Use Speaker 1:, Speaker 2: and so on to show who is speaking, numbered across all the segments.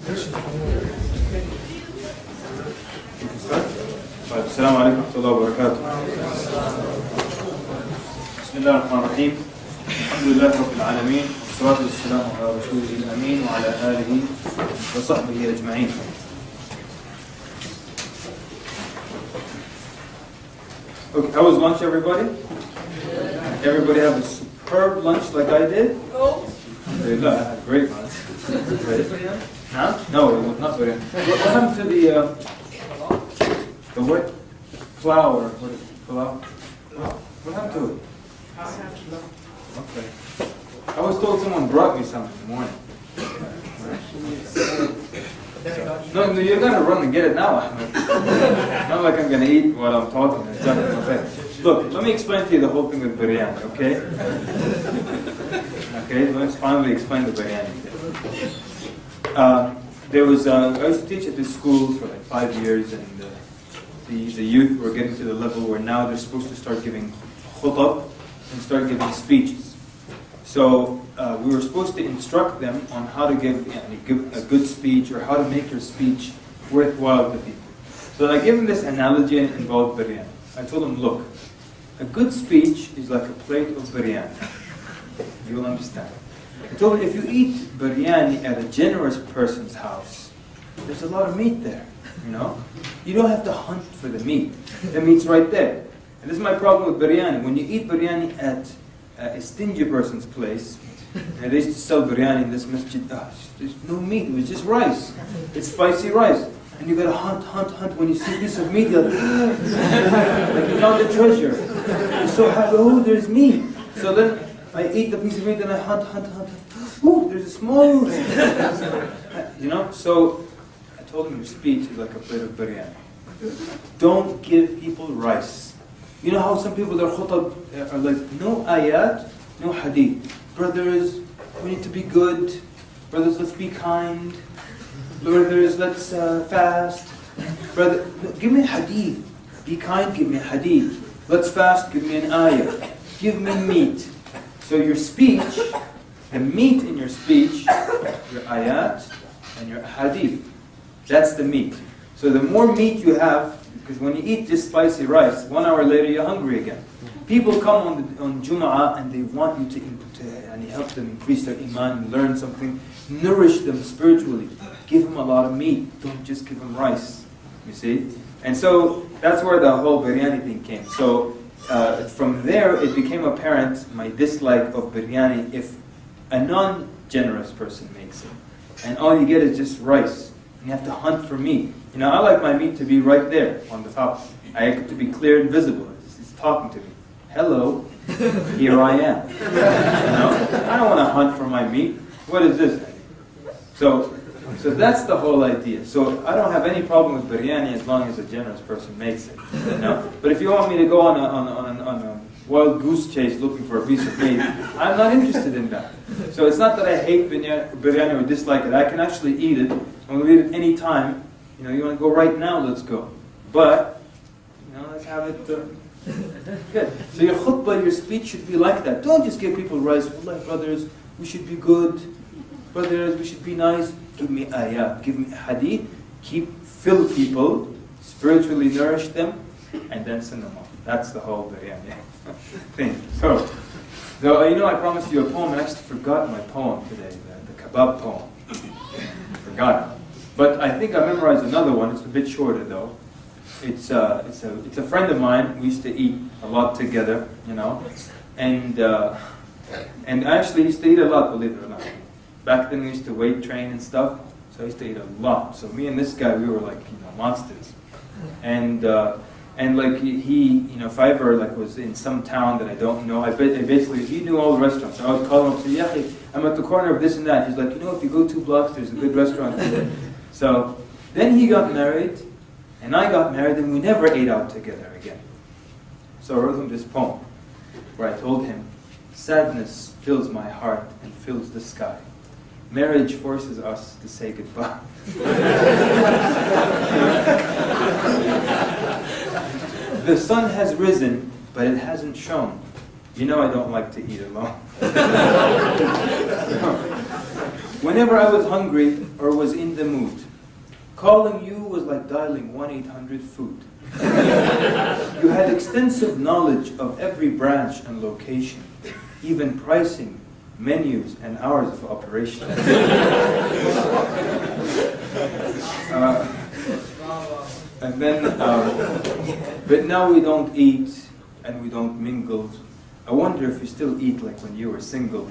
Speaker 1: السلام عليكم ورحمة الله وبركاته. بسم الله الرحمن الرحيم. الحمد لله رب العالمين والصلاة والسلام على رسوله الأمين وعلى آله وصحبه أجمعين. Okay, how was lunch, everybody? Everybody have a superb lunch like I did? No. I had a great lunch. Huh? No, it was not biryani. What happened to the what? Flour. What is it? Flour? What happened to it? Okay. I was told someone brought me some in the morning. No, you're gonna run and get it now, Ahmed. Not like I'm gonna eat while I'm talking. Look, let me explain to you the whole thing with biryani, okay? Okay, let's finally explain the biryani. I used to teach at this school for like 5 years, and the youth were getting to the level where now they're supposed to start giving khutab and start giving speeches. So we were supposed to instruct them on how to give a good speech, or how to make your speech worthwhile to people. So I gave them this analogy, and it involved biryani. I told them, look, a good speech is like a plate of biryani. You'll understand. I told them, if you eat biryani at a generous person's house, there's a lot of meat there, you know? You don't have to hunt for the meat. The meat's right there. And this is my problem with biryani. When you eat biryani at a stingy person's place, and they used to sell biryani in this masjid, there's no meat, it was just rice. It's spicy rice. And you gotta hunt. When you see a piece of meat, you're like, like you found a treasure. You're so happy, oh, there's meat. So then I eat the piece of meat and I hunt. Ooh, there's a small you know, so I told him your speech is like a plate of biryani. Don't give people rice. You know how some people, their khutab are like, no ayat, no hadith. Brothers, we need to be good. Brothers, let's be kind. Brothers, let's fast. Brother, give me a hadith. Be kind, give me a hadith. Let's fast, give me an ayah. Give me meat. So your speech, the meat in your speech, your ayat and your hadith, that's the meat. So the more meat you have, because when you eat this spicy rice, 1 hour later you're hungry again. People come on Jum'ah and they want you to help them increase their iman and learn something. Nourish them spiritually. Give them a lot of meat. Don't just give them rice. You see? And so that's where the whole biryani thing came. So from there it became apparent my dislike of biryani if a non-generous person makes it. And all you get is just rice. And you have to hunt for meat. You know, I like my meat to be right there on the top. I like it to be clear and visible. It's talking to me. Hello, here I am. You know? I don't want to hunt for my meat. What is this? So that's the whole idea. So I don't have any problem with biryani as long as a generous person makes it. You know? But if you want me to go on a wild goose chase looking for a piece of meat, I'm not interested in that. So it's not that I hate biryani or dislike it. I can actually eat it. I'm going to eat it any time. You know, you want to go right now, let's go. But, you know, let's have it good. So your khutbah, your speech should be like that. Don't just give people rice. Wallahi, brothers, we should be good. Brothers, we should be nice. Give me ayah, give me hadith. Fill people, spiritually nourish them, and then send them off. That's the whole biryani thing. So, you know, I promised you a poem. I actually forgot my poem today, the kebab poem. Forgot. But I think I memorized another one. It's a bit shorter though. It's a friend of mine. We used to eat a lot together, you know, and I actually used to eat a lot, believe it or not. Back then we used to weight train and stuff, so I used to eat a lot. So me and this guy, we were like, you know, monsters. And like he, you know, if I ever like was in some town that I don't know, basically he knew all the restaurants. So I would call him up and say, yeah, hey, I'm at the corner of this and that. He's like, you know, if you go 2 blocks, there's a good restaurant there. So then he got married, and I got married, and we never ate out together again. So I wrote him this poem, where I told him, sadness fills my heart and fills the sky. Marriage forces us to say goodbye. The sun has risen, but it hasn't shone. You know I don't like to eat alone. Whenever I was hungry or was in the mood, calling you was like dialing 1-800-FOOD. You had extensive knowledge of every branch and location, even pricing, menus, and hours of operation. And then, but now we don't eat and we don't mingle. I wonder if you still eat like when you were single.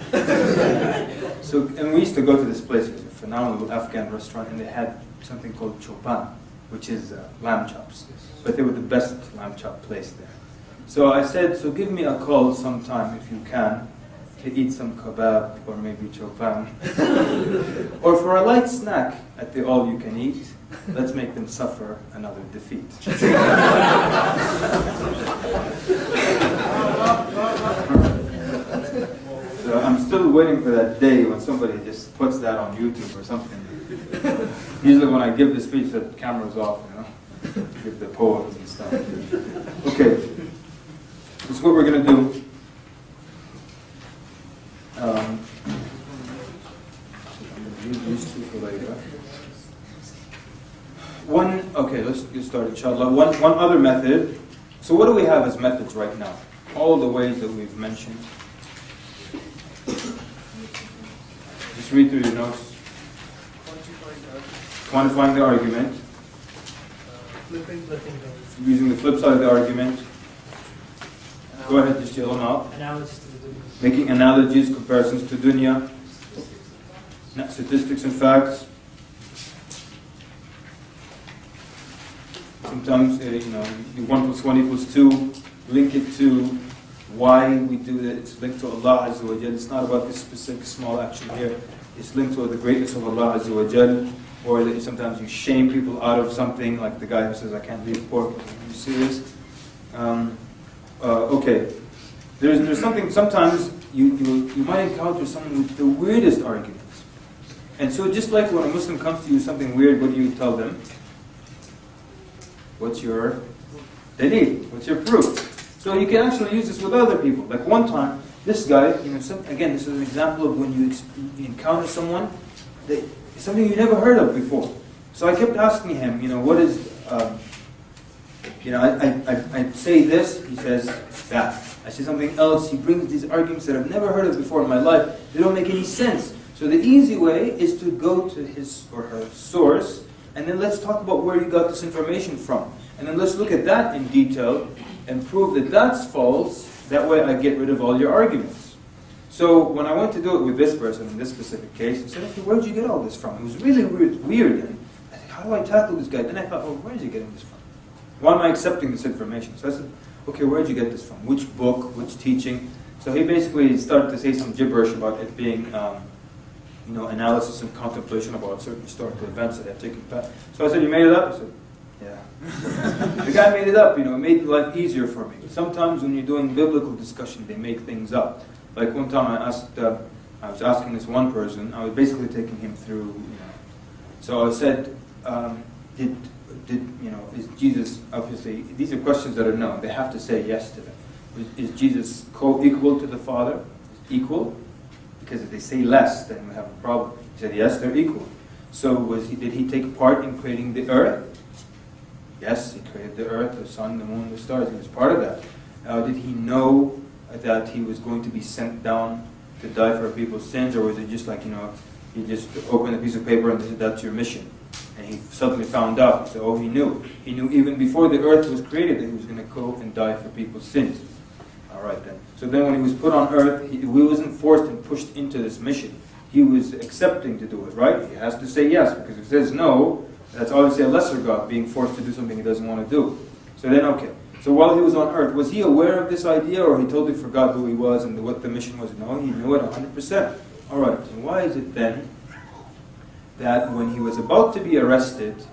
Speaker 1: So, and we used to go to this place. It was a phenomenal Afghan restaurant, and they had something called chopan, which is lamb chops. But they were the best lamb chop place there. So I said, so give me a call sometime if you can, to eat some kebab or maybe chopan. Or for a light snack at the all-you-can-eat, let's make them suffer another defeat. So I'm still waiting for that day when somebody just puts that on YouTube or something. Usually when I give the speech, the camera's off, you know, give the poems and stuff. Okay, this is what we're going to do. I'm going to use these two for later. Okay, let's get started, inshallah. One other method. So what do we have as methods right now? All the ways that we've mentioned. Just read through your notes. Quantifying the argument.
Speaker 2: Flipping.
Speaker 1: Using the flip side of the argument. Go ahead, just yell them out.
Speaker 2: Analogies to the dunya.
Speaker 1: Making analogies, comparisons to dunya. Statistics and facts. Sometimes, 1 + 1 = 2. Link it to why we do that. It's linked to Allah Azza wa Jal. It's not about this specific small action here. It's linked to the greatness of Allah Azza wa Jal. Or that sometimes you shame people out of something, like the guy who says, I can't leave pork. Are you serious? Okay. There's something, sometimes you might encounter someone with the weirdest arguments. And so just like when a Muslim comes to you with something weird, what do you tell them? What's your dalil? What's your proof? So you can actually use this with other people. Like one time, this guy, again, this is an example of when you encounter someone that something you never heard of before. So I kept asking him, what is, I say this, he says that. I say something else, he brings these arguments that I've never heard of before in my life. They don't make any sense. So the easy way is to go to his or her source, and then let's talk about where you got this information from. And then let's look at that in detail and prove that that's false. That way I get rid of all your arguments. So when I went to do it with this person in this specific case, I said, okay, where did you get all this from? It was really weird. And I said, how do I tackle this guy? Then I thought, where is he getting this from? Why am I accepting this information? So I said, okay, where did you get this from? Which book? Which teaching? So he basically started to say some gibberish about it being, analysis and contemplation about certain historical events that have taken place. So I said, you made it up? He said, yeah. The guy made it up, it made life easier for me. Sometimes when you're doing biblical discussion, they make things up. Like one time I was asking this one person, I was basically taking him through, So I said, is Jesus, obviously, these are questions that are known. They have to say yes to them. Is Jesus co-equal to the Father? Equal? Because if they say less, then we have a problem. He said, yes, they're equal. So did he take part in creating the earth? Yes, he created the earth, the sun, the moon, the stars. He was part of that. Did he know that he was going to be sent down to die for people's sins? Or was it just like, he just opened a piece of paper and said, that's your mission? And he suddenly found out. So, he knew. He knew even before the earth was created that he was going to go and die for people's sins. All right, then. So then when he was put on earth, he wasn't forced and pushed into this mission. He was accepting to do it, right? He has to say yes, because if he says no, that's obviously a lesser God being forced to do something he doesn't want to do. So then, okay. So while he was on earth, was he aware of this idea, or he totally forgot who he was and what the mission was? No, he knew it 100%. All right, so why is it then that when he was about to be arrested,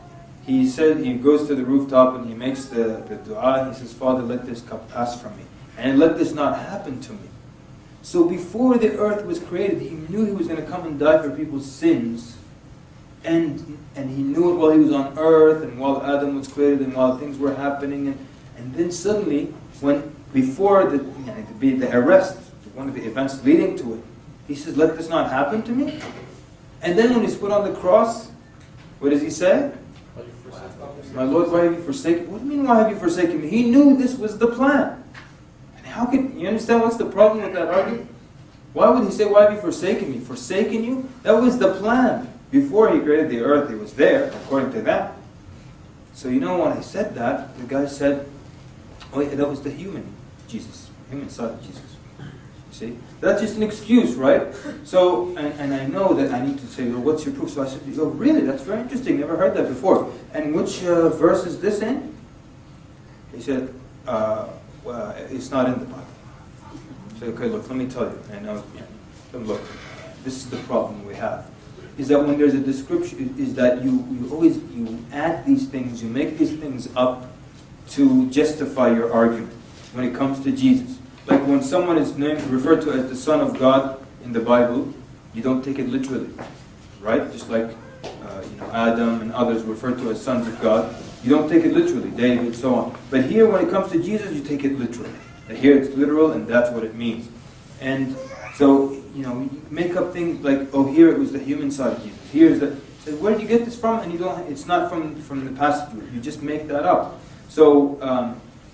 Speaker 1: he goes to the rooftop and he makes the dua, he says, Father, let this cup pass from me, and let this not happen to me. So before the earth was created, he knew he was going to come and die for people's sins, and he knew it while he was on earth, and while Adam was created, and while things were happening, and then suddenly, before the arrest, one of the events leading to it, he says, let this not happen to me. And then when he's put on the cross, what does he say? My Lord, why have you forsaken me? What do you mean, why have you forsaken me? He knew this was the plan. And how can you understand what's the problem with that argument? Why would he say, why have you forsaken me? Forsaken you? That was the plan. Before he created the earth, he was there, according to that. So you know when I said that, the guy said, oh yeah, that was the human Jesus, human side of Jesus. See? That's just an excuse, right? So, and I know that I need to say, well, what's your proof? So I said, oh, really? That's very interesting. Never heard that before. And which verse is this in? He said, well, it's not in the Bible. I said, okay, look, let me tell you. And I was, look, this is the problem we have. Is that when there's a description, is that you add these things, you make these things up to justify your argument when it comes to Jesus. Like when someone is referred to as the Son of God in the Bible, you don't take it literally, right? Just like Adam and others referred to as sons of God, you don't take it literally, David, so on. But here, when it comes to Jesus, you take it literally. Here it's literal, and that's what it means. And so, you make up things like, oh, here it was the human side of Jesus. Here is the. So where did you get this from? And you don't. It's not from the passage. You just make that up. So,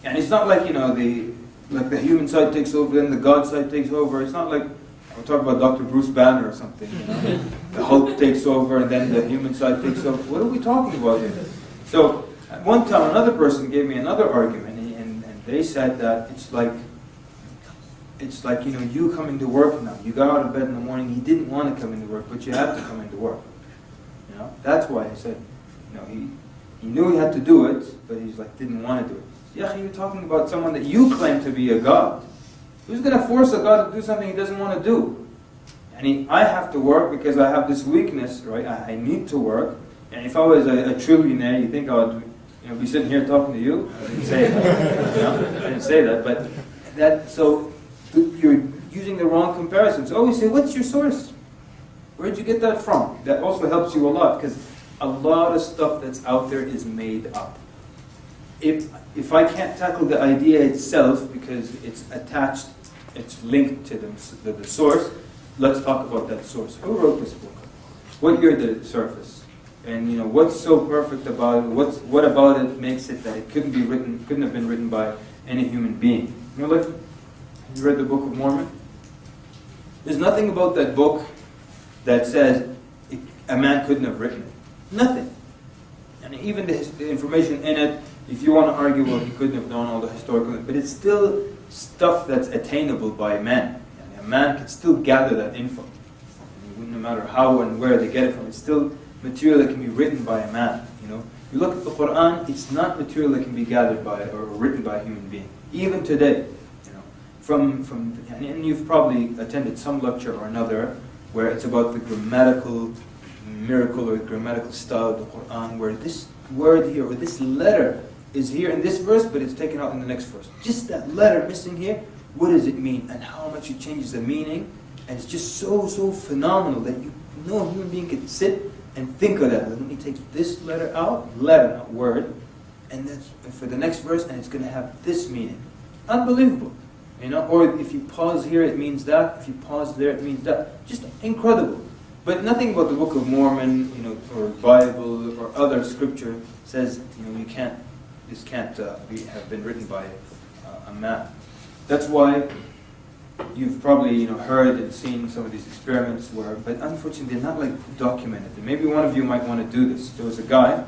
Speaker 1: and it's not like the human side takes over, then the God side takes over. It's not like we'll talk about Dr. Bruce Banner or something. The Hulk takes over, and then the human side takes over. What are we talking about here? So, at one time, another person gave me another argument, and they said that it's like you coming to work now. You got out of bed in the morning. You didn't want to come into work, but you had to come into work. That's why I said, he knew he had to do it, but he's like didn't want to do it. Yeah, you're talking about someone that you claim to be a God. Who's going to force a God to do something he doesn't want to do? And I have to work because I have this weakness, right? I need to work. And if I was a trillionaire, you think I would be sitting here talking to you? I didn't say that. I didn't say that. But so you're using the wrong comparison. So always say, what's your source? Where'd you get that from? That also helps you a lot, because a lot of stuff that's out there is made up. If I can't tackle the idea itself because it's attached, it's linked to the source, let's talk about that source. Who wrote this book? What year did it surface? And what's so perfect about it? What about it makes it that it couldn't have been written by any human being? Like, you read the Book of Mormon? There's nothing about that book that says a man couldn't have written it. Nothing. And even the information in it, if you want to argue, well, he couldn't have known all the historical, but it's still stuff that's attainable by man. And a man can still gather that info. No matter how and where they get it from, it's still material that can be written by a man. You look at the Quran, it's not material that can be gathered by or written by a human being. Even today, and you've probably attended some lecture or another where it's about the grammatical miracle or grammatical style of the Quran, where this word here or this letter is here in this verse, but it's taken out in the next verse. Just that letter missing here, what does it mean? And how much it changes the meaning. And it's just so phenomenal that no human being can sit and think of that. Let me take this letter out, letter, not word, and that's for the next verse, and it's going to have this meaning. Unbelievable. Or if you pause here, it means that. If you pause there, it means that. Just incredible. But nothing about the Book of Mormon, or Bible or other scripture says, this can't have been written by a man. That's why you've probably heard and seen some of these experiments but unfortunately they're not like documented. And maybe one of you might want to do this. There was a guy,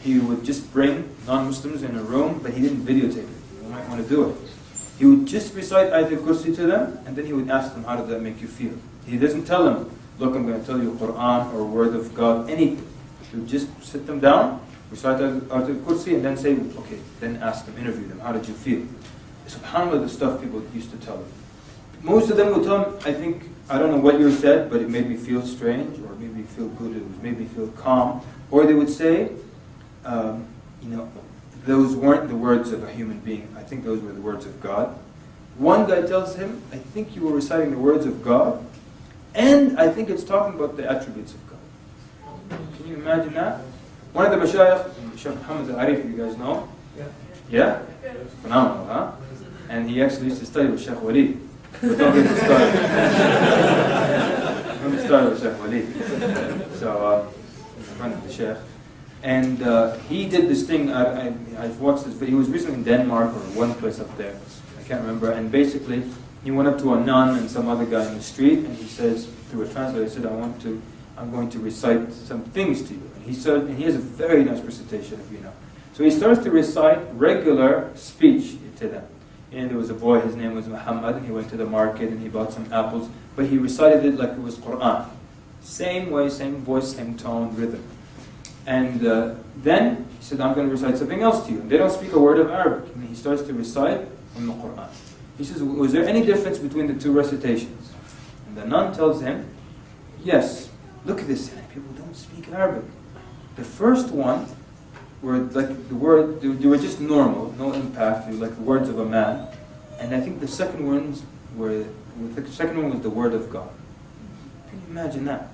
Speaker 1: he would just bring non-Muslims in a room, but he didn't videotape it. You might want to do it. He would just recite Ayatul Kursi to them, and then he would ask them, how did that make you feel? He doesn't tell them, look, I'm going to tell you Quran or Word of God, anything. He would just sit them down, recite Ayatul Kursi, and then say, okay, then ask them, interview them, how did you feel? SubhanAllah, the stuff people used to tell them. Most of them would tell him, I don't know what you said, but it made me feel strange, or it made me feel good, it made me feel calm. Or they would say, those weren't the words of a human being. I think those were the words of God. One guy tells him, I think you were reciting the words of God, and I think it's talking about the attributes of God. Can you imagine that? One of the mashayikh, Shaykh Muhammad al-Arif, you guys know? Yeah? Phenomenal, huh? And he actually used to study with Shaykh Wali. But don't get me started. When we started with Sheikh Walid. So, he's a friend of the Sheikh. And he did this thing, I've watched this video, he was recently in Denmark or one place up there, I can't remember, and basically he went up to a nun and some other guy in the street, and he says, through a translator, he said, I'm going to recite some things to you. And he said, and he has a very nice recitation, if you know. So he starts to recite regular speech to them. And there was a boy, his name was Muhammad, and he went to the market and he bought some apples, but he recited it like it was Quran. Same way, same voice, same tone, rhythm. And then he said, I'm going to recite something else to you. And they don't speak a word of Arabic. And he starts to recite from the Quran. He says, was there any difference between the two recitations? And the nun tells him, yes, look at this. People don't speak Arabic. The first one were like the word, they were just normal, no impact, they were like the words of a man. And I think the second one was the word of God. Can you imagine that?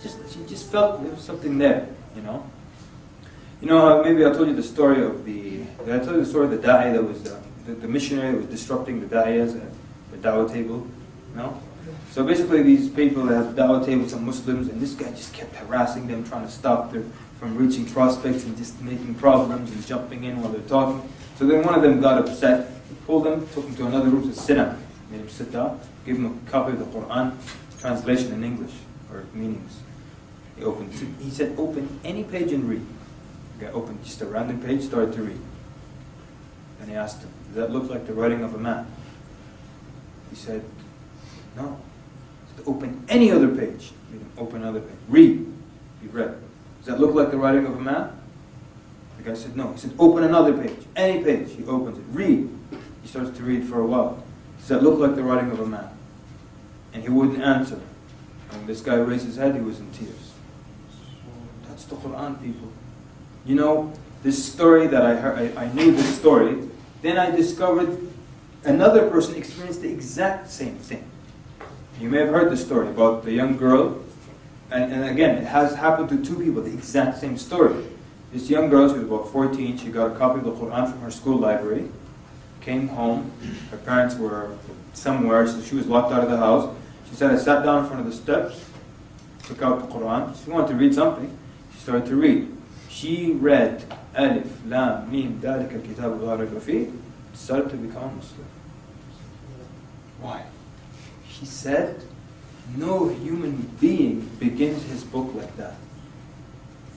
Speaker 1: She just felt there was something there, you know. You know, maybe I told you the story of the da'i that was the missionary that was disrupting the da'iyas at the da'wah table, you know. So basically these people that had da'wah tables, some Muslims, and this guy just kept harassing them, trying to stop them from reaching prospects and just making problems and jumping in while they're talking. So then one of them got upset, he pulled them, took him to another room, said, sit down. Made him sit down, gave him a copy of the Quran, translation in English, or meanings. He said, open any page and read. The guy opened just a random page, started to read. Then he asked him, does that look like the writing of a man? He said, no. He said, open any other page. Made him open another page. Read. He read. Does that look like the writing of a man? The guy said, no. He said, open another page. Any page. He opens it. Read. He starts to read for a while. Does that look like the writing of a man? And he wouldn't answer. And when this guy raised his head, he was in tears. That's the Quran, people. You know, this story that I heard, I knew this story, then I discovered another person experienced the exact same thing. You may have heard the story about the young girl, and again, it has happened to two people, the exact same story. This young girl, she was about 14, she got a copy of the Quran from her school library, came home, her parents were somewhere, so she was locked out of the house. She said, I sat down in front of the steps, took out the Quran, she wanted to read something, she started to read. She read Alif, Lam, Mim, Dalika al-Kitab la rayba fihi, started to become a Muslim. Why? She said, no human being begins his book like that.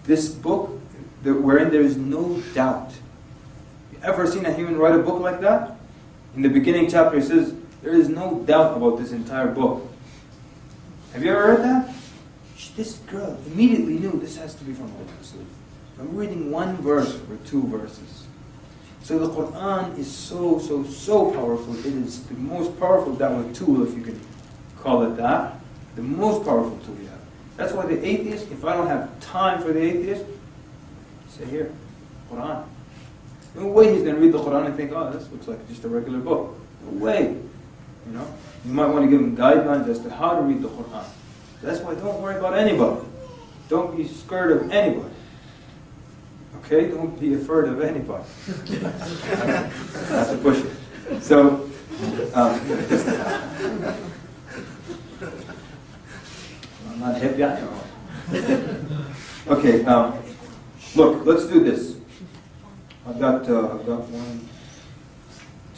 Speaker 1: This book, wherein there is no doubt. You ever seen a human write a book like that? In the beginning chapter it says, there is no doubt about this entire book. Have you ever read that? This girl immediately knew this has to be from Allah. I'm reading one verse or two verses. So the Quran is so powerful. It is the most powerful da'wah tool, if you can call it that. The most powerful tool you have. That's why the atheist, if I don't have time for the atheist, say here, Quran. No way he's going to read the Quran and think, oh, this looks like just a regular book. No way. You know, you might want to give him guidelines as to how to read the Quran. That's why don't worry about anybody. Don't be scared of anybody. Okay? Don't be afraid of anybody. That's a push it. So, I'm not hip yet. Okay, look, let's do this. I've got 1,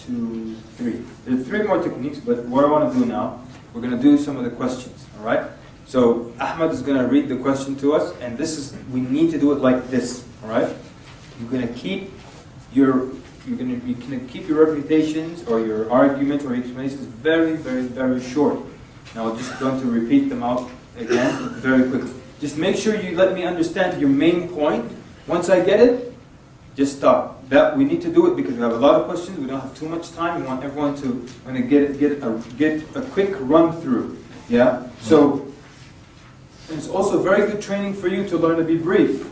Speaker 1: 2, 3. There are 3 more techniques, but what I want to do now, we're going to do some of the questions, all right? So Ahmad is going to read the question to us, and we need to do it like this, all right? You're going to keep your reputations or your arguments or explanations very, very, very short. Now I'm just going to repeat them out again very quickly. Just make sure you let me understand your main point. Once I get it, just stop. We need to do it because we have a lot of questions. We don't have too much time. We want everyone to get a quick run through. Yeah. So it's also very good training for you to learn to be brief.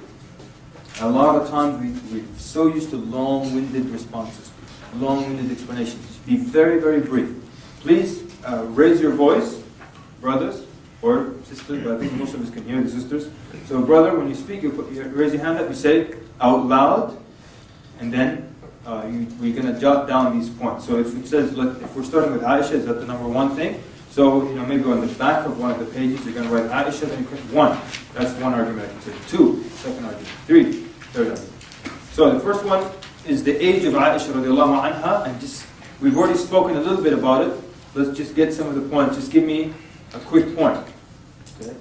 Speaker 1: A lot of times we're so used to long-winded responses, long-winded explanations. Just be very, very brief. Please raise your voice, brothers or sisters, but I think most of us can hear the sisters. So brother, when you speak, you raise your hand up, you say out loud, and then we're going to jot down these points. So if it says, if we're starting with Aisha, is that the number 1 thing? So, maybe on the back of one of the pages, you're going to write Aisha, then you put 1. That's one argument I can say. 2, second argument. 3, third argument. So the first one is the age of Aisha radiallahu anha, and we've already spoken a little bit about it. Let's just get some of the points. Just give me a quick point. Okay?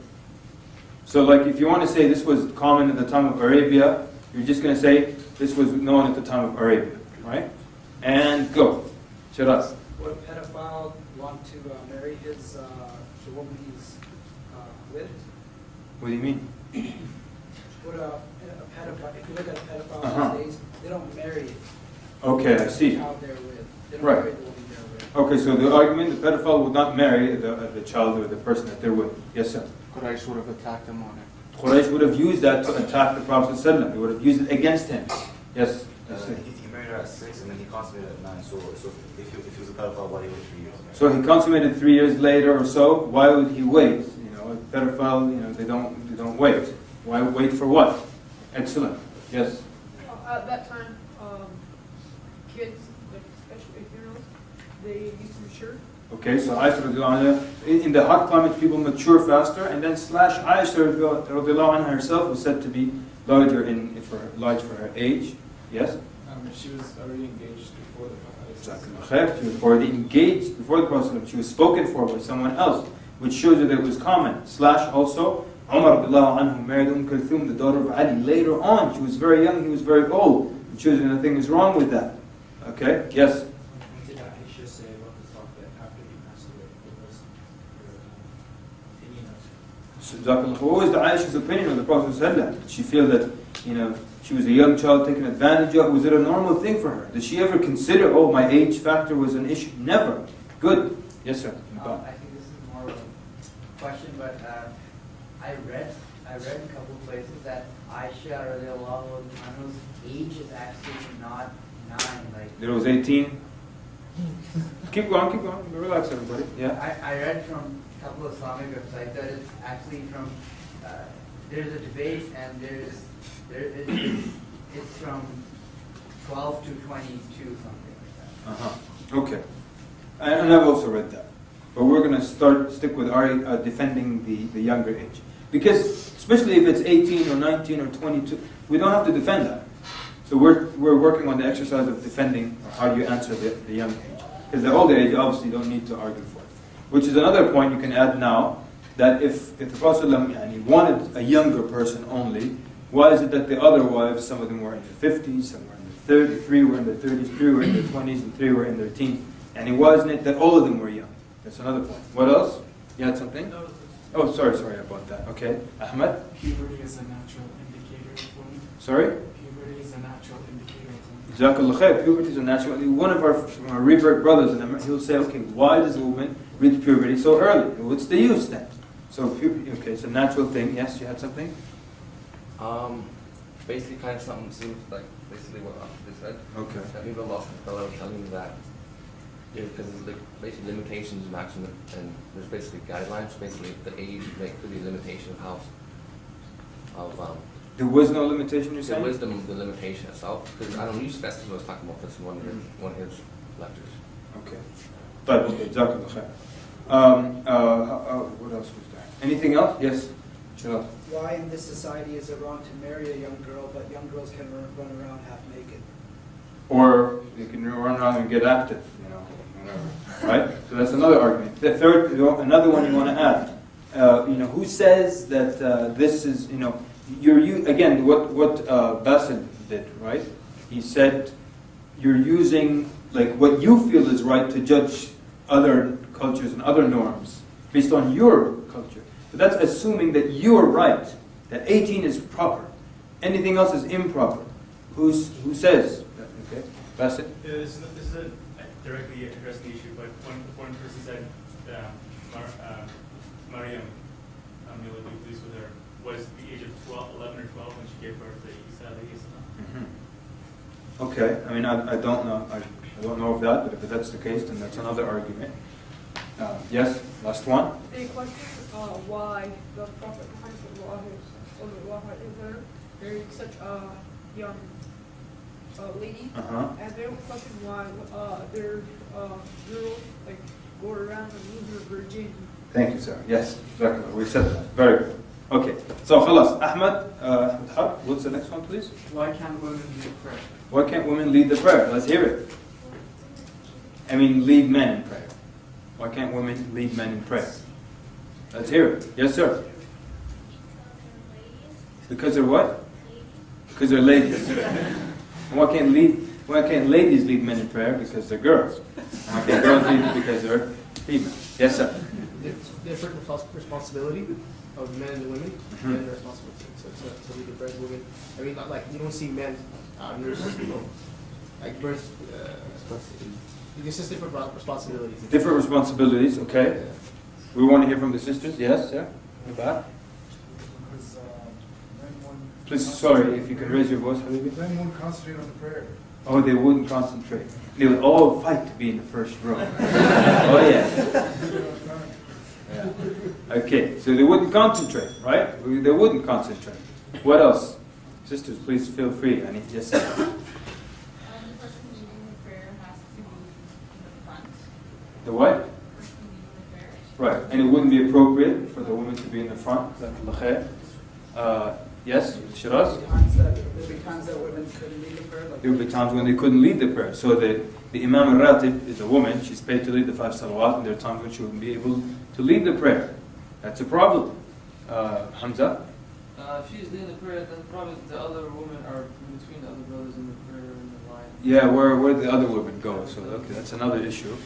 Speaker 1: So like if you want to say this was common at the time of Arabia, you're just going to say this was known at the time of Arabia. Right? And go. Shiraz.
Speaker 3: Would a pedophile want to marry the woman he's with?
Speaker 1: What do you mean?
Speaker 3: Would a pedophile, if you look at a pedophile
Speaker 1: Uh-huh.
Speaker 3: these days, they don't marry
Speaker 1: Okay, I see.
Speaker 3: the child they're with. They don't
Speaker 1: Right.
Speaker 3: marry the woman they're with.
Speaker 1: Okay, so the argument, the pedophile would not marry the child or the person that they're with. Yes, sir.
Speaker 4: Quraysh would have attacked him on it.
Speaker 1: Quraysh would have used that to attack the Prophet ﷺ. They would have used it against him. Yes.
Speaker 5: He married her at 6 and then he consummated at 9. So if he was a pedophile, why did he wait 3 years?
Speaker 1: So he consummated 3 years later or so. Why would he wait? A pedophile, they don't wait. Why wait for what? Excellent. Yes.
Speaker 6: At that time, kids, like especially 8-year-olds, they used to mature.
Speaker 1: Okay, so Aisha radiallahu anha, in the hot climates, people mature faster, and then Aisha radiallahu anha herself was said to be larger for her age. Yes.
Speaker 2: She was already engaged before the Prophet.
Speaker 1: She was already engaged before the Prophet. She was spoken for by someone else, which shows you that it was common. Also, Umar radiallahu anhu married Kulthum, the daughter of Ali. Later on, she was very young, he was very old. It shows you nothing is wrong with that. Okay? Yes?
Speaker 7: What did Aisha say about the Prophet after he passed away? What was her opinion of it?
Speaker 1: So, what was the Aisha's opinion of the Prophet ﷺ? Did she feel that, she was a young child taken advantage of? Was it a normal thing for her? Did she ever consider, my age factor was an issue? Never. Good. Yes, sir.
Speaker 8: I think this is more of a question, but I read in a couple of places that Aisha radiallahu anha's age is actually not 9.
Speaker 1: It was 18. Keep going. Relax, everybody. Yeah.
Speaker 8: I read from a couple of Islamic websites that it's actually from. There's a debate, and it's from 12 to 22, something like that.
Speaker 1: Okay. And I've also read that. But we're going to stick with Ari defending the younger age. Because, especially if it's 18 or 19 or 22, we don't have to defend that. So we're working on the exercise of defending how do you answer the young age. Because the older age, obviously, you don't need to argue for it. Which is another point you can add now, that if the Prophet wanted a younger person only, why is it that the other wives, some of them were in their 50s, some were in their 30s, 3 were in their 30s, 3 were in their 20s, and 3 were in their teens? And it wasn't it that all of them were young? That's another point. What else? You had something? Oh, sorry about that. Okay. Ahmed?
Speaker 4: Puberty is a natural indicator of women.
Speaker 1: Sorry?
Speaker 4: Puberty is a natural indicator of women.
Speaker 1: Jazakallah khair. Puberty is a natural. One of our revert brothers, he'll say, okay, why does a woman reach puberty so early? What's the use then? So puberty, okay, it's a natural thing. Yes, you had something?
Speaker 9: Basically kind of something seems like basically what they said.
Speaker 1: Okay.
Speaker 9: I think the last fellow was telling me that because there's like basically limitations and maximum, and there's basically guidelines. Basically, the age could be a limitation of how
Speaker 1: There was no limitation, you're
Speaker 9: there
Speaker 1: saying?
Speaker 9: was the limitation itself. Because I don't use Festus was talking about this in one of his lectures.
Speaker 1: Okay. طيب, okay, Jazakallah khair. What else was there? Anything else? Yes. Shalal.
Speaker 3: Why in this society is it wrong to marry a young girl, but young girls can run around half naked?
Speaker 1: Or you can run around and get active, whatever. Right? So that's another argument. The third, another one you want to add. Who says that this is, again, what Bassett did, right? He said you're using like what you feel is right to judge other cultures and other norms based on your culture. But that's assuming that you're right, that 18 is proper. Anything else is improper. Who says that? Okay, Bassett.
Speaker 10: Yeah, this isn't directly addressing the issue, but one person said Mariam, pleased with her, was the age of 11 or 12 when she gave birth to Isa alayhi salam.
Speaker 1: Okay, I don't know. I don't know of that, but if that's the case, then that's another argument. Yes, last one.
Speaker 6: They question why the Prophet Muhammad married such a young lady,
Speaker 1: Uh-huh.
Speaker 6: and they question why their girls, like go around and lose her virginity.
Speaker 1: Thank you, sir. Yes, exactly. We said that. Very good. Okay. So, خلاص. Ahmed, what's the next one, please?
Speaker 4: Why can't women lead prayer?
Speaker 1: Why can't women lead the prayer? Let's hear it. I mean, lead men in prayer. Why can't women lead men in prayer? Let's hear it. Yes, sir. Because they're what? Because they're ladies. And why can't ladies lead men in prayer? Because they're girls. And why can't girls lead because they're female? Yes, sir.
Speaker 11: Different responsibility of men and women. Men are responsible to lead the prayers. Women, I mean, not like you don't see men nurses, like birth. It's just different responsibilities.
Speaker 1: Different responsibilities. Okay. We want to hear from the sisters. Yes, sir. In the back.
Speaker 2: Because men won't
Speaker 1: Please, sorry, if you can raise your voice, Habibi.
Speaker 2: men won't concentrate on the prayer.
Speaker 1: Oh, they wouldn't concentrate. They would all fight to be in the first row. Oh, yeah. Yeah. Okay, so they wouldn't concentrate, right? They wouldn't concentrate. What else? Sisters, please feel free. I need yes, sir.
Speaker 12: The person leading the prayer has to be in the front.
Speaker 1: The what?
Speaker 12: The person leading the prayer.
Speaker 1: Right, and it wouldn't be appropriate for the woman to be in the front. Yes, Shiraz?
Speaker 3: There'll be times that women couldn't lead the prayer. Like
Speaker 1: There would be times when they couldn't lead the prayer. So the Imam al-Ratib is a woman. She's paid to lead the 5 salawat, and there are times when she wouldn't be able to lead the prayer. That's a problem. Hamza?
Speaker 9: If she's leading the prayer, then probably the other women are in between the other brothers in the prayer and the line.
Speaker 1: Yeah, where the other women go. So okay, that's another issue.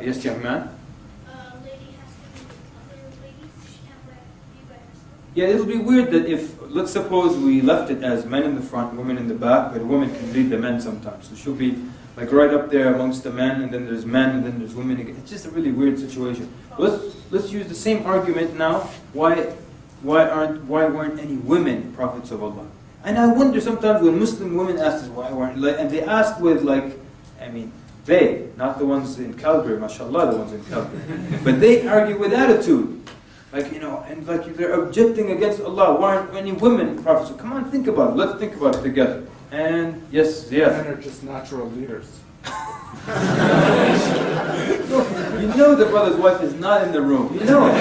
Speaker 1: Yes, young man?
Speaker 12: Lady has to be with other ladies. She can't be by herself.
Speaker 1: Yeah, it'll be weird that if, let's suppose we left it as men in the front, women in the back, but a woman can lead the men sometimes. So she'll be like right up there amongst the men, and then there's men, and then there's women again. It's just a really weird situation. Let's use the same argument now. Why weren't any women prophets of Allah? And I wonder sometimes when Muslim women ask us why weren't, and they ask with they, not the ones in Calgary, mashallah, the ones in Calgary, but they argue with attitude. And they're objecting against Allah. Why aren't any women prophets? So come on, think about it. Let's think about it together. And yes,
Speaker 2: Men
Speaker 1: yeah.
Speaker 2: are just natural leaders.
Speaker 1: You know the brother's wife is not in the room. You know it.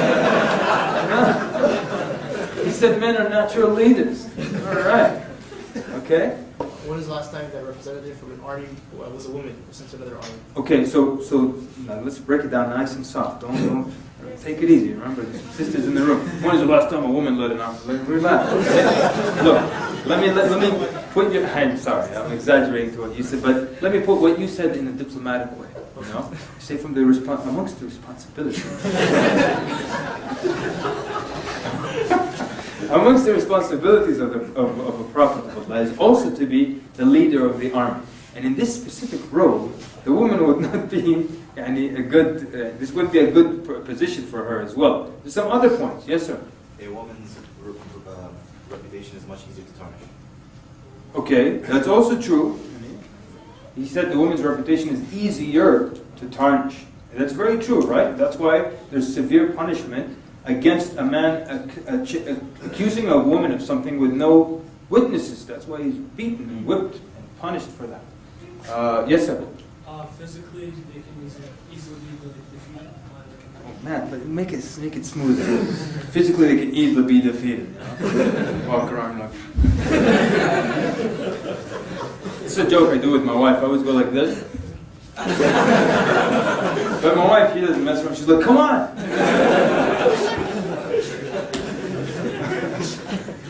Speaker 1: He said men are natural leaders. All right. Okay.
Speaker 11: When was the last time that a representative from an army was a woman sent to another army?
Speaker 1: Okay. So now let's break it down nice and soft. Don't take it easy. Remember, there's some sisters in the room. When is the last time a woman led an army? Relax. Okay? Look, let me put your. I'm sorry, I'm exaggerating to what you said, but let me put what you said in a diplomatic way. You know, say from the amongst the responsibilities. Amongst the responsibilities of a prophet of Allah is also to be the leader of the army. And in this specific role, the woman would not be this would be a good position for her as well. There's some other points. Yes, sir.
Speaker 5: A woman's reputation is much easier to tarnish.
Speaker 1: Okay, that's also true. He said the woman's reputation is easier to tarnish. And that's very true, right? That's why there's severe punishment against a man accusing a woman of something with no witnesses. That's why he's beaten and whipped and punished for that. Yes, sir.
Speaker 7: Physically, they can easily be defeated.
Speaker 1: Oh man, make it smoother. Physically, they can easily be defeated. You know? Walk around like. It's a joke I do with my wife. I always go like this. But my wife, she doesn't mess around. She's like, "Come on."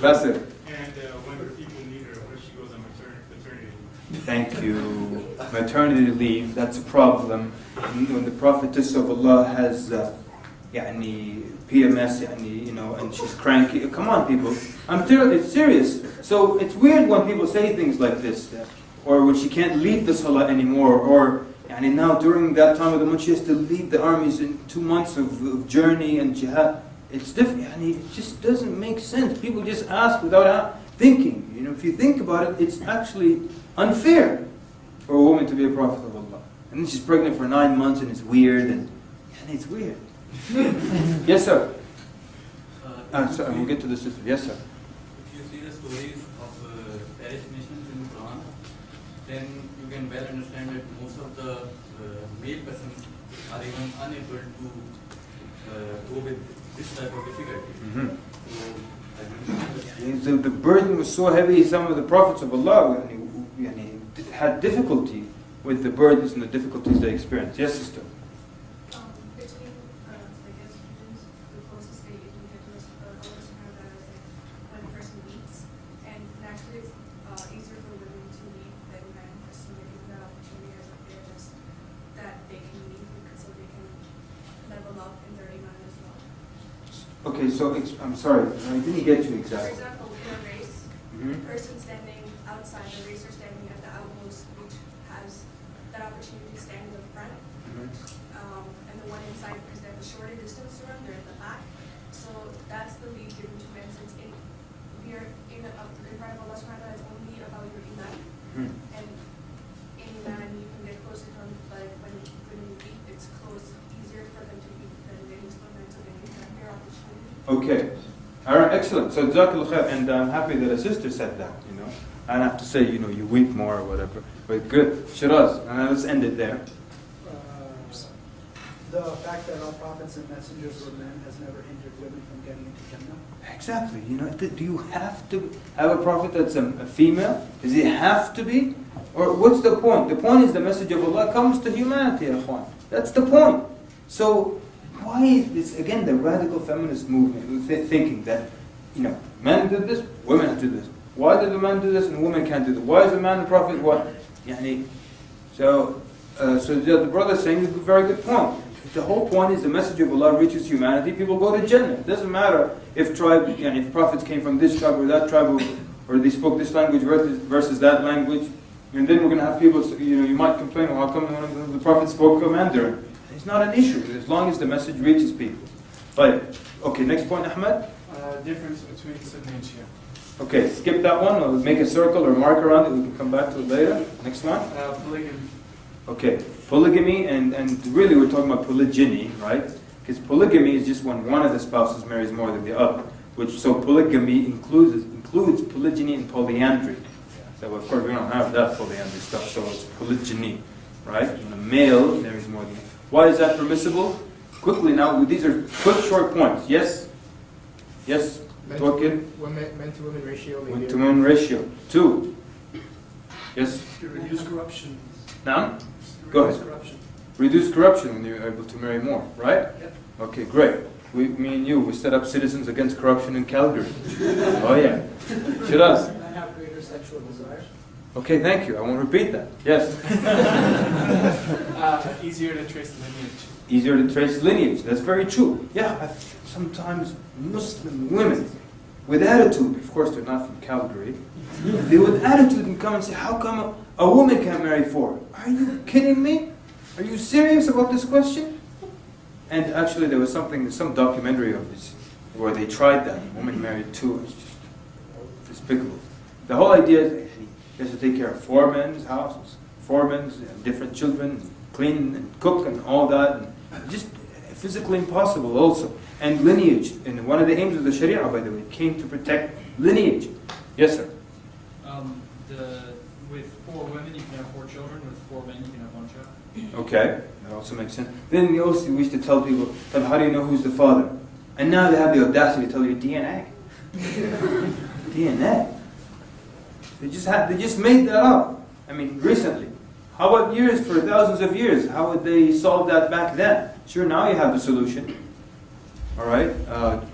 Speaker 1: That's it.
Speaker 10: And when people need her, when she goes on maternity leave.
Speaker 1: Thank you. Maternity leave, that's a problem. When the prophetess of Allah has PMS, and she's cranky. Come on, people. It's serious. So it's weird when people say things like this, or when she can't lead the salah anymore, or now during that time of the month she has to lead the armies in 2 months of journey and jihad. It's different. It just doesn't make sense. People just ask without thinking. If you think about it, it's actually unfair for a woman to be a prophet of Allah. And then she's pregnant for 9 months, and it's weird, and it's weird. Yes, sir. Sorry, we'll get to the sister. Yes, sir.
Speaker 13: If you see the stories of perished nations in Quran, then you can well understand that most of the male persons are even unable to go with this type of difficulty. So I don't
Speaker 1: The burden was so heavy, some of the prophets of Allah had difficulty with the burdens and the difficulties they experienced. Yes, sister?
Speaker 6: Between, I guess, humans, the closest state you can get to us, Allah subhanahu wa ta'ala is like when a person meets, and naturally it's easier for women to meet than men, just to maybe the opportunity as a therapist that they can meet because so they can level up in their iman as well.
Speaker 1: Okay, so I'm sorry, I didn't get you
Speaker 6: For
Speaker 1: exactly.
Speaker 6: example, in a race,
Speaker 1: Mhm.
Speaker 6: the person standing outside, the racer standing at the outmost, which has that opportunity to stand in the front, and the one inside, because they have a shorter distance to run, they're at the back. So that's the lead given to men, since we are in front of Allah subhanahu wa ta'ala, it's only about your iman. And in iman, you can get closer to Him, but when you eat, it's easier for them to eat than getting to men, so they can have their opportunity.
Speaker 1: Okay. All right, excellent. So, Jazakallah khair, and I'm happy that a sister said that, I don't have to say, you weep more or whatever. But good. Shiraz, and let's end it there.
Speaker 3: The fact that all prophets and messengers were men has never hindered women from getting into Jannah.
Speaker 1: Exactly. Do you have to have a prophet that's a female? Does it have to be? Or what's the point? The point is the message of Allah comes to humanity, ikhwan. That's the point. So, why is this, again, the radical feminist movement thinking that, men did this, women have to do this. Why did the man do this and women can't do this? Why is the man a prophet? What? So the brother is saying a very good point. The whole point is the message of Allah reaches humanity, people go to Jannah. It doesn't matter if if prophets came from this tribe or that tribe, or they spoke this language versus that language. And then we're going to have people, you might complain, how come one of the prophets spoke Mandarin? It's not an issue, as long as the message reaches people. But, okay, next point, Ahmed?
Speaker 2: Difference between Sunni and Shia.
Speaker 1: Okay, skip that one, or make a circle or mark around it, we can come back to it later. Next one?
Speaker 2: Polygamy.
Speaker 1: Okay, polygamy, and really we're talking about polygyny, right? Because polygamy is just when one of the spouses marries more than the other. So polygamy includes polygyny and polyandry. So of course we don't have that polyandry stuff, so it's polygyny, right? When a male marries more than. Why is that permissible? Quickly now, these are quick short points. Yes? Yes?
Speaker 11: Men
Speaker 1: Talk
Speaker 11: to
Speaker 1: it.
Speaker 11: women ratio.
Speaker 1: Men to women ratio. 2. Yes?
Speaker 2: To reduce corruption.
Speaker 1: Now? Go ahead.
Speaker 2: Corruption.
Speaker 1: Reduce corruption when you're able to marry more, right?
Speaker 2: Yep.
Speaker 1: Okay, great. Me and you, we set up Citizens Against Corruption in Calgary. Oh yeah. Shiraz.
Speaker 3: Men have greater sexual desire.
Speaker 1: Okay, thank you. I won't repeat that. Yes.
Speaker 2: Easier to trace the lineage.
Speaker 1: Easier to trace lineage. That's very true. Yeah, sometimes Muslim women with attitude, of course they're not from Calgary, they with attitude can come and say, how come a woman can't marry 4? Are you kidding me? Are you serious about this question? And actually there was some documentary of this where they tried that. A woman married 2. It's just despicable. The whole idea is he has to take care of 4 men's houses, 4 men's different children, clean and cook and all that. And just physically impossible also. And lineage. And one of the aims of the Sharia, by the way, came to protect lineage. Yes, sir.
Speaker 13: With 4 women, you can have 4 children. With 4 men, you can have 1 child.
Speaker 1: Okay, that also makes sense. Then we used to tell people, how do you know who's the father? And now they have the audacity to tell you DNA. DNA. They just made that up. I mean, recently. How about years, for thousands of years? How would they solve that back then? Sure, now you have the solution. All right,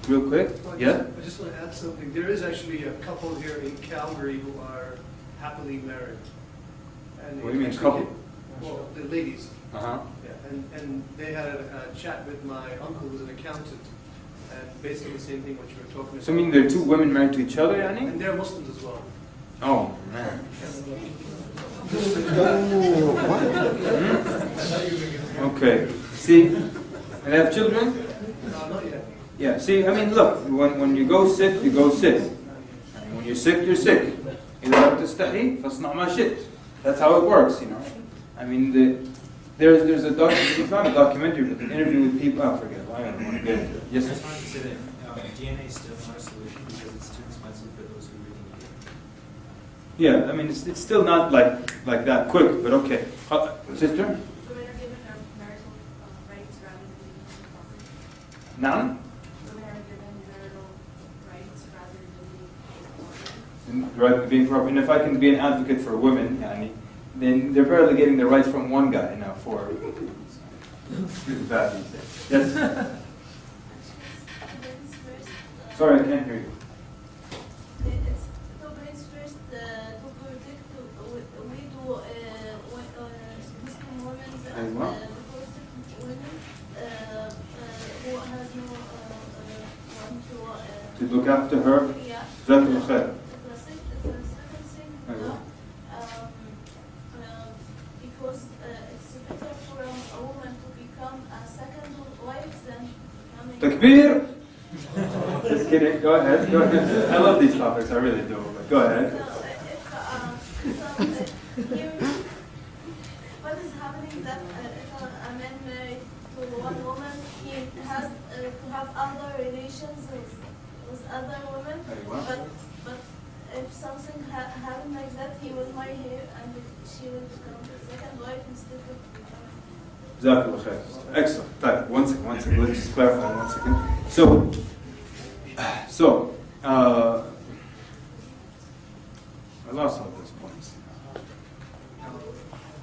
Speaker 1: real quick. Yeah?
Speaker 14: I just want to add something. There is actually a couple here in Calgary who are happily married. And
Speaker 1: What do you mean,
Speaker 14: actually
Speaker 1: couple?
Speaker 14: Well, the ladies.
Speaker 1: Uh-huh.
Speaker 14: Yeah, and they had a chat with my uncle who's an accountant. And basically the same thing what you were talking about.
Speaker 1: So you mean there are 2 women married to each other, Yani?
Speaker 14: And they're Muslims as well.
Speaker 1: Oh, man. Okay. See? And they have children?
Speaker 14: Not yet.
Speaker 1: Yeah, see, I mean, look, when you go sick, you go sick. And when you're sick, you're sick. That's how it works, I mean, there's a it's not a documentary, but an interview with people. I forget. I don't want to get into it. Yes.
Speaker 7: I just wanted to say that DNA is still not a solution because it's too expensive for those who really need it.
Speaker 1: Yeah, I mean, it's still not like that quick, but okay. Sister?
Speaker 6: Women are given marital
Speaker 1: Now?
Speaker 6: Women are given marital rights rather than being
Speaker 1: Rather than being proper. And if I can be an advocate for women, yani, then they're barely getting the rights from one guy now for that these days. Yes? Sorry, I can't hear you.
Speaker 12: It's Tobrin's first to protect widow Muslim women and protect women who has no one
Speaker 1: To look after her?
Speaker 12: yeah.
Speaker 1: جزاك الله خير.
Speaker 12: The second thing, because it's better for a woman to become a second wife than becoming
Speaker 1: Takbir! Just kidding. Go ahead. Go ahead. I love these topics. I really do. But go ahead.
Speaker 12: What is happening that if a man married to one woman, he has to have other relations with other women. But if something happened like that, he will marry her and she will become the second wife instead of becoming.
Speaker 1: جزاك الله خير. Excellent. Right. One second. Let's just clarify 1 second. So, I lost all those points.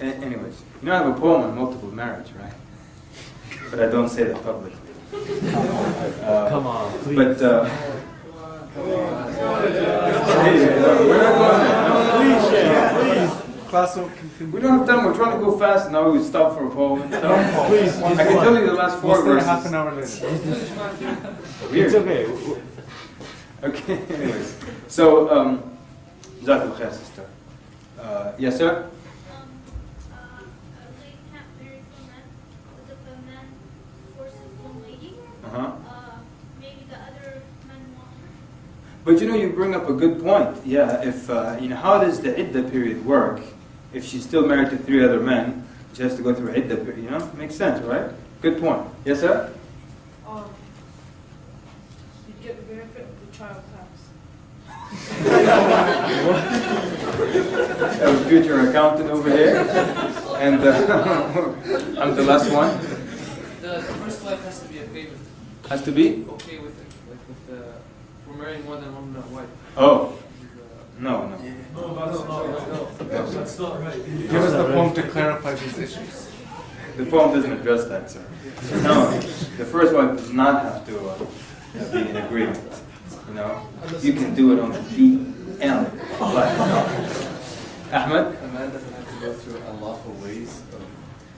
Speaker 1: Anyways, you know I have a poem on multiple marriage, right? But I don't say that publicly.
Speaker 11: Come on, please.
Speaker 1: But, we're not going there. No, please. We don't have time. We're trying to go fast. Now we stop for a poem and stuff.
Speaker 11: Please.
Speaker 1: I can tell you the last 4 verses.
Speaker 11: half an hour later.
Speaker 1: Weird.
Speaker 11: It's okay.
Speaker 1: Okay, anyways. So, Jazakallah khair, sister. Yes, sir?
Speaker 12: A lady can't marry for men, but if a man forces one lady,
Speaker 1: Uh-huh.
Speaker 12: maybe the other men want her.
Speaker 1: But you know, you bring up a good point. Yeah, if, how does the iddah period work? If she's still married to 3 other men, she has to go through iddah period, Makes sense, right? Good point. Yes, sir?
Speaker 4: You get the benefit of the child tax.
Speaker 1: A future accountant over here. And I'm the last one.
Speaker 4: The first wife has to be okay with it.
Speaker 1: Has to be?
Speaker 4: Okay with it. Like with for marrying more than one wife.
Speaker 1: Oh. No.
Speaker 4: No.
Speaker 13: That's not right.
Speaker 11: Give us the poem to clarify these issues.
Speaker 1: The poem doesn't address that, sir. No, the first one does not have to be in agreement. You can do it on the DL. Ahmed?
Speaker 9: A man doesn't have to go through unlawful ways of,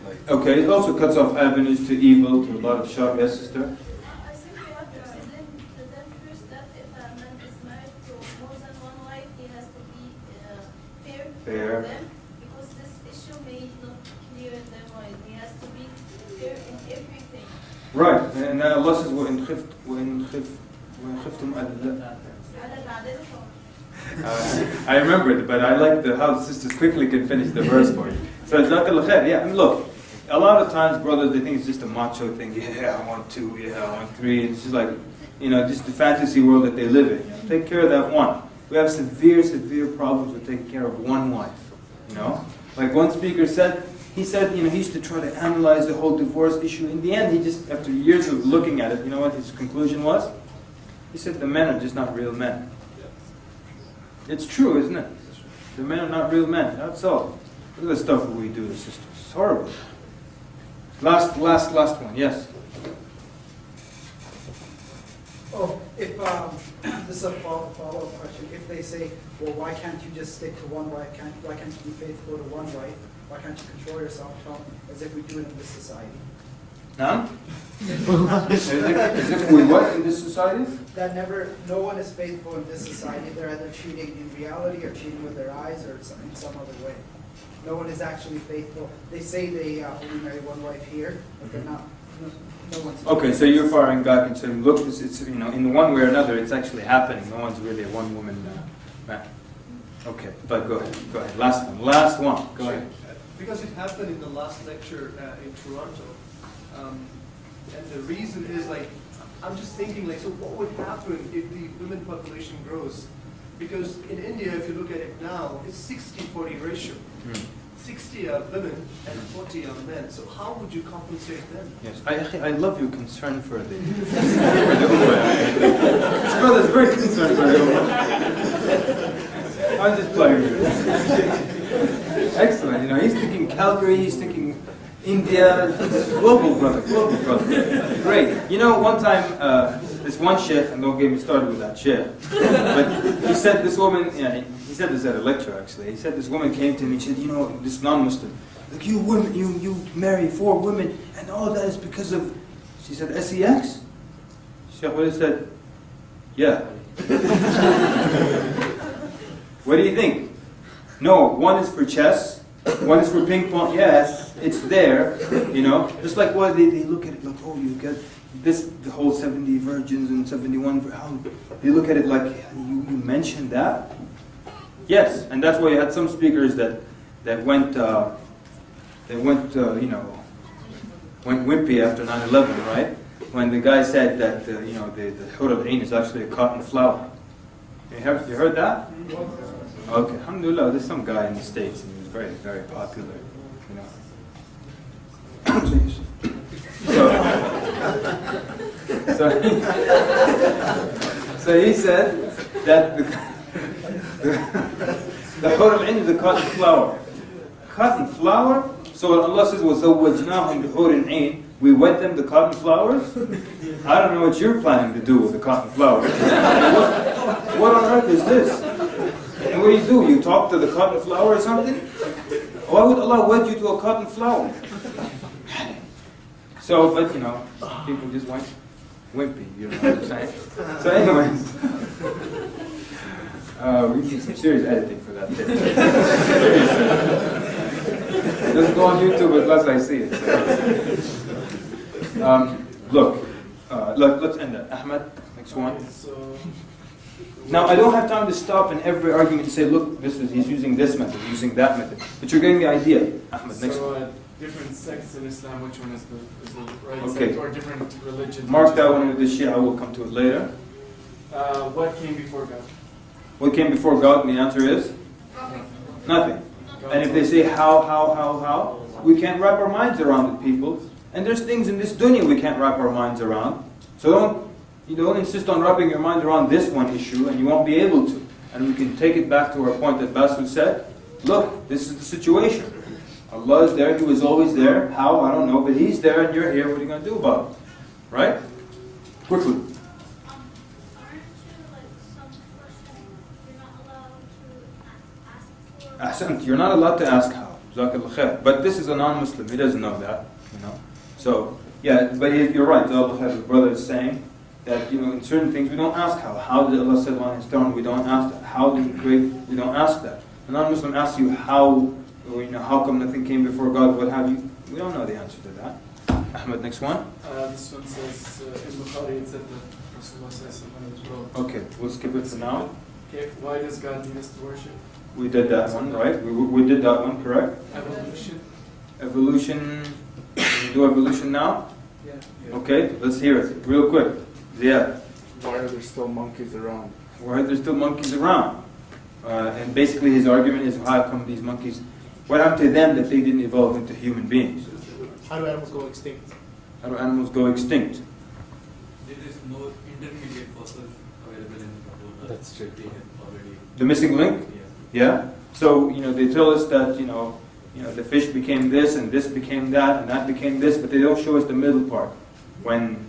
Speaker 9: like...
Speaker 1: Okay, it also cuts off avenues to evil, to a lot of shar. Yes, sister?
Speaker 12: I think we have to explain to them first that if a man is married to more than one wife, he has to be fair to them, because this issue may not clear in their mind. He has to be fair in everything.
Speaker 1: Right, and Allah says, وَإِنْ خِفْتُمْ أَلَّا I remember it, but I like how the sisters quickly can finish the verse for you. So it's Jazakallah khair. Yeah, and look, a lot of times, brothers, they think it's just a macho thing. Yeah, I want 2. Yeah, I want 3. It's just like, just the fantasy world that they live in. Take care of that one. We have severe problems with taking care of one wife. Like one speaker said, he used to try to analyze the whole divorce issue. In the end, he just, after years of looking at it, you know what his conclusion was? He said the men are just not real men. It's true, isn't it? The men are not real men. That's all. Look at the stuff that we do, sisters. It's horrible. Last one. Yes.
Speaker 3: Oh, if this is a follow-up question. If they say, well, why can't you just stick to one wife? Why can't you be faithful to one wife? Why can't you control yourself, as if we do it in this society?
Speaker 1: Huh? As if we what in this society?
Speaker 3: That no one is faithful in this society. They're either cheating in reality or cheating with their eyes or in some other way. No one is actually faithful. They say they only marry one wife here, but they're not. No one's faithful.
Speaker 1: Okay, so you're firing back and saying, look, it's in one way or another, it's actually happening. No one's really a one-woman man. Okay, but go ahead. Last one. Go ahead.
Speaker 14: Because it happened in the last lecture in Toronto. And the reason is I'm just thinking so what would happen if the women population grows Because in India, if you look at it now, it's 60-40 ratio. 60 are women and 40 are men. So how would you compensate them?
Speaker 1: Yes, I love your concern for the ummah. This brother is very concerned for the ummah. I'm just playing with it. Excellent. You know, he's thinking Calgary, he's thinking India. Global brother, global brother. Great. You know, one time, this one sheikh, and don't get me started with that sheikh, but he said this woman, he said this at a lecture actually, he said this woman came to him and he said, you know, this non-Muslim, like you women, you marry 4 women, and all that is because of, she said, sex? Sheikh Walid said, yeah. What do you think? No, one is for chess, one is for ping pong, yes, it's there, you know, just like why they look at it like, oh, you get this, the whole 70 virgins and 71, how they look at it like, you mentioned that? Yes, and that's why you had some speakers that went wimpy after 9/11, right? When the guy said that the hur al-ain is actually a cotton flower. You heard that? Okay, alhamdulillah, there's some guy in the States and he was very, very popular, you know. So he said that the hur al-ain is a cotton flower. Cotton flower? So when Allah says, وَزَوَّجْنَاهُمْ بِحُورٍ عِينٍ, we wed them the cotton flowers? I don't know what you're planning to do with the cotton flowers. What on earth is this? And what do? You talk to the cotton flower or something? Why would Allah wed you to a cotton flower? So, but you know, people just went wimpy, you know what I'm saying? So anyways, we need some serious editing for that thing. It doesn't go on YouTube unless I see it. So. Let's end that. Ahmed, next one. Now, I don't have time to stop in every argument to say, look, he's using this method, using that method. But you're getting the idea. Ahmed, next one.
Speaker 2: Different sects in Islam, which one is the right
Speaker 1: Okay.
Speaker 2: sect, or different religions?
Speaker 1: Mark that one with the Shia, I will come to it later.
Speaker 2: What came before God?
Speaker 1: What came before God? And the answer is? Nothing. And if they say how, we can't wrap our minds around it, people. And there's things in this dunya we can't wrap our minds around. So don't insist on wrapping your mind around this one issue, and you won't be able to. And we can take it back to our point that Basu said. Look, this is the situation. Allah is there, He was always there. How? I don't know, but He's there and you're here. What are you going to do about it? Right? Quickly. Ahsant, you're not allowed to ask how. Jazakallah khair. But this is a non-Muslim, he doesn't know that, you know. So, yeah, but you're right, Jazakallah khair. The brother is saying that, you know, in certain things we don't ask how. How did Allah sit on His throne? We don't ask that. How did He create? We don't ask that. A non-Muslim asks you how, or, you know, how come nothing came before God, what have you. We don't know the answer to that. Ahmed, next one.
Speaker 2: This one says, in Bukhari it said that Rasulullah says as well.
Speaker 1: Okay, we'll skip it for now.
Speaker 2: Okay, why does God need us to worship?
Speaker 1: We did that one, right? We did that one, correct?
Speaker 2: Evolution.
Speaker 1: Evolution. Can we do evolution now?
Speaker 2: Yeah.
Speaker 1: Okay, let's hear it real quick. Yeah.
Speaker 2: Why are there still monkeys around?
Speaker 1: Why are there still monkeys around? And basically his argument is, how come these monkeys, what happened to them that they didn't evolve into human beings?
Speaker 11: How do animals go extinct?
Speaker 1: How do animals go extinct?
Speaker 13: There is no intermediate fossils available in the world.
Speaker 9: That's true.
Speaker 13: They have already.
Speaker 1: The missing link?
Speaker 13: Yeah.
Speaker 1: Yeah? So, you know, they tell us that, you know, the fish became this and this became that and that became this, but they don't show us the middle part. When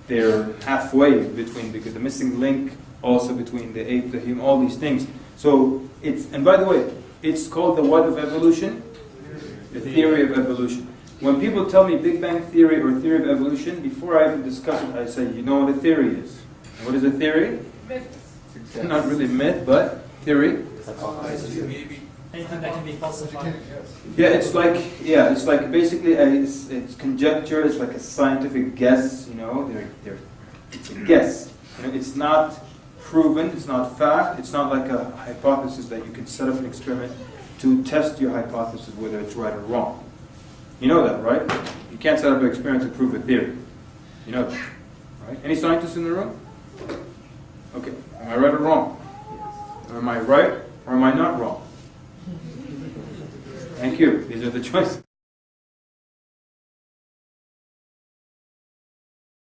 Speaker 1: they're halfway between the missing link, also between the ape, the human, all these things. So it's, and by the way, it's called the what of evolution? The theory of evolution. When people tell me Big Bang theory or theory of evolution, before I even discuss it, I say, you know what a theory is. And what is a theory?
Speaker 12: Myth.
Speaker 1: Not really myth, but theory.
Speaker 13: Maybe.
Speaker 7: Anything that can be falsified.
Speaker 1: Yeah, it's like basically it's conjecture. It's like a scientific guess. You know, it's a guess. You know, it's not proven. It's not fact. It's not like a hypothesis that you can set up an experiment to test your hypothesis whether it's right or wrong. You know that, right? You can't set up an experiment to prove a theory. You know that, right? Any scientists in the room? Okay, am I right or wrong? Or am I right or am I not wrong? Thank you. These are the choices.